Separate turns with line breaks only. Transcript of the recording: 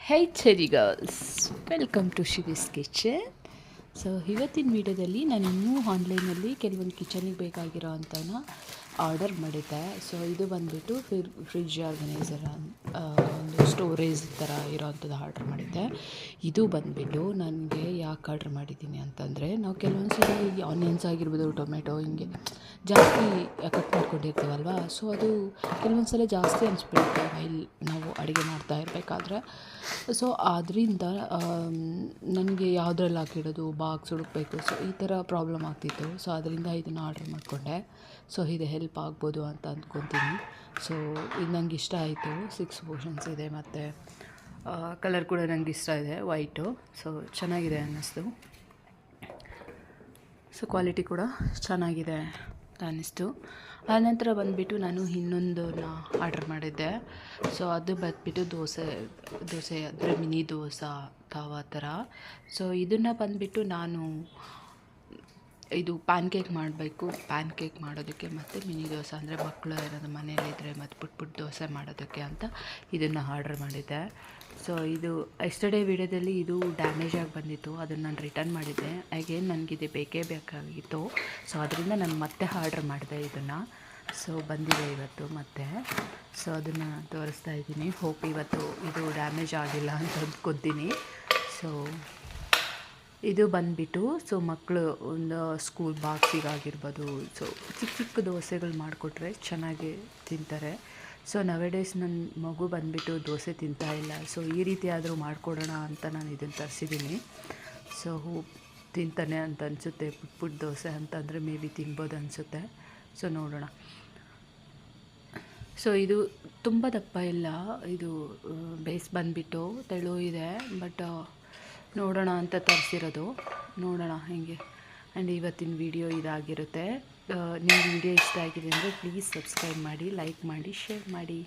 High cherry girls, welcome to Shivi's kitchen. So ಇವತ್ತಿನ ವೀಡಿಯೋದಲ್ಲಿ ನಾನು ಇನ್ನೂ ಆನ್ಲೈನಲ್ಲಿ ಕೆಲವೊಂದು ಕಿಚನಿಗೆ ಬೇಕಾಗಿರೋ ಅಂಥನ ಆರ್ಡರ್ ಮಾಡಿದ್ದೆ. ಸೊ ಇದು ಬಂದುಬಿಟ್ಟು ಫ್ರಿಡ್ಜ್ ಆರ್ಗನೈಸರ್, ಒಂದು ಸ್ಟೋರೇಜ್ ಥರ ಇರೋವಂಥದ್ದು ಆರ್ಡ್ರ್ ಮಾಡಿದ್ದೆ. ಇದು ಬಂದುಬಿಟ್ಟು ನನಗೆ ಯಾಕೆ ಆರ್ಡ್ರ್ ಮಾಡಿದ್ದೀನಿ ಅಂತಂದರೆ, ನಾವು ಕೆಲವೊಂದು ಸಲ ಈ ಆನಿಯನ್ಸ್ ಆಗಿರ್ಬೋದು, ಟೊಮೆಟೊ ಹಿಂಗೆ ಜಾಸ್ತಿ ಕಟ್ ಮಾಡ್ಕೊಂಡಿರ್ತೀವಲ್ವ. ಸೊ ಅದು ಕೆಲವೊಂದು ಸಲ ಜಾಸ್ತಿ ಅನಿಸ್ಬಿಡುತ್ತೆ ಇಲ್ಲಿ ನಾವು ಅಡುಗೆ ಮಾಡ್ತಾ ಇರಬೇಕಾದ್ರೆ. ಸೊ ಆದ್ದರಿಂದ ನನಗೆ ಯಾವುದ್ರಲ್ಲಿ ಹಾಕಿಡೋದು, ಬಾಕ್ಸ್ ಹುಡುಕಬೇಕು. ಸೊ ಈ ಥರ ಪ್ರಾಬ್ಲಮ್ ಆಗ್ತಿತ್ತು. ಸೊ ಅದರಿಂದ ಇದನ್ನು ಆರ್ಡ್ರ್ ಮಾಡಿಕೊಂಡೆ. ಸೊ ಇದು ಹೆಲ್ಪ್ ಆಗ್ಬೋದು ಅಂತ ಅಂದ್ಕೊತೀನಿ. ಸೊ ಇದು ನಂಗೆ ಇಷ್ಟ ಆಯಿತು. 6 ಪೋರ್ಷನ್ಸ್ ಇದೆ ಮತ್ತು ಕಲರ್ ಕೂಡ ನನಗೆ ಇಷ್ಟ ಇದೆ, ವೈಟು. ಸೊ ಚೆನ್ನಾಗಿದೆ ಅನ್ನಿಸ್ತು. ಸೊ ಕ್ವಾಲಿಟಿ ಕೂಡ ಚೆನ್ನಾಗಿದೆ ಅಂತ ಅನ್ನಿಸ್ತು. ಆನಂತರ ಬಂದುಬಿಟ್ಟು ನಾನು ಇನ್ನೊಂದನ್ನ ಆರ್ಡ್ರ್ ಮಾಡಿದ್ದೆ. ಸೊ ಅದು ಬಂದುಬಿಟ್ಟು ದೋಸೆ ಅಂದರೆ ಮಿನಿ ದೋಸೆ ತವಾ ಥರ. ಸೊ ಇದನ್ನು ಬಂದುಬಿಟ್ಟು ನಾನು ಇದು ಪ್ಯಾನ್ ಕೇಕ್ ಮಾಡಬೇಕು. ಪ್ಯಾನ್ ಕೇಕ್ ಮಾಡೋದಕ್ಕೆ ಮತ್ತು ಮಿನಿ ದೋಸೆ ಅಂದರೆ ಮಕ್ಕಳು ಏನಾದರೂ ಮನೇಲಿದ್ದರೆ ಮತ್ತು ಪುಟ್ಟ ದೋಸೆ ಮಾಡೋದಕ್ಕೆ ಅಂತ ಇದನ್ನು ಆರ್ಡ್ರ್ ಮಾಡಿದ್ದೆ. ಸೊ ಇದು ಎಸ್ಟರ್ಡೇ ವೀಡಿಯೋದಲ್ಲಿ ಇದು ಡ್ಯಾಮೇಜ್ ಆಗಿ ಬಂದಿತ್ತು. ಅದನ್ನು ನಾನು ರಿಟರ್ನ್ ಮಾಡಿದ್ದೆ. ಅಗೇನ್ ನನಗಿದು ಬೇಕೇ ಬೇಕಾಗಿತ್ತು. ಸೊ ಅದರಿಂದ ನಾನು ಮತ್ತೆ ಆರ್ಡ್ರ್ ಮಾಡಿದೆ ಇದನ್ನು. ಸೊ ಬಂದಿದೆ ಇವತ್ತು ಮತ್ತೆ. ಸೊ ಅದನ್ನು ತೋರಿಸ್ತಾ ಇದ್ದೀನಿ. ಹೋಪ್ ಇವತ್ತು ಇದು ಡ್ಯಾಮೇಜ್ ಆಗಿಲ್ಲ ಅಂತ ಅಂದ್ಕೊತೀನಿ. ಸೊ ಇದು ಬಂದುಬಿಟ್ಟು ಮಕ್ಕಳು ಒಂದು ಸ್ಕೂಲ್ ಬಾಕ್ಸಿಗಾಗಿರ್ಬೋದು, ಸೊ ಚಿಕ್ಕ ದೋಸೆಗಳು ಮಾಡಿಕೊಟ್ರೆ ಚೆನ್ನಾಗಿ ತಿಂತಾರೆ. ಸೊ ನವೆಡೇಸ್ ನನ್ನ ಮಗು ಬಂದುಬಿಟ್ಟು ದೋಸೆ ತಿಂತಾಯಿಲ್ಲ. ಸೊ ಈ ರೀತಿ ಆದರೂ ಮಾಡಿಕೊಡೋಣ ಅಂತ ನಾನು ಇದನ್ನು ತರಿಸಿದ್ದೀನಿ. ಸೊ ತಿಂತಾನೆ ಅಂತ ಅನಿಸುತ್ತೆ. ಪುಟ್ಟ ದೋಸೆ ಅಂತಂದರೆ ಮೇ ಬಿ ತಿನ್ಬೋದು ಅನಿಸುತ್ತೆ. ಸೊ ನೋಡೋಣ. ಸೊ ಇದು ತುಂಬ ದಪ್ಪ ಇಲ್ಲ. ಇದು ಬೇಸ್ ಬಂದುಬಿಟ್ಟು ತೆಳು ಇದೆ. ಬಟ್ ನೋಡೋಣ ಅಂತ ತರಿಸಿರೋದು. ನೋಡೋಣ ಹೇಗೆ. ಆ್ಯಂಡ್ ಇವತ್ತಿನ ವಿಡಿಯೋ ಇದಾಗಿರುತ್ತೆ. ನಿಮಗೆ ವಿಡಿಯೋ ಇಷ್ಟ ಆಗಿದೆ ಅಂದರೆ ಪ್ಲೀಸ್ ಸಬ್ಸ್ಕ್ರೈಬ್ ಮಾಡಿ, ಲೈಕ್ ಮಾಡಿ, ಶೇರ್ ಮಾಡಿ.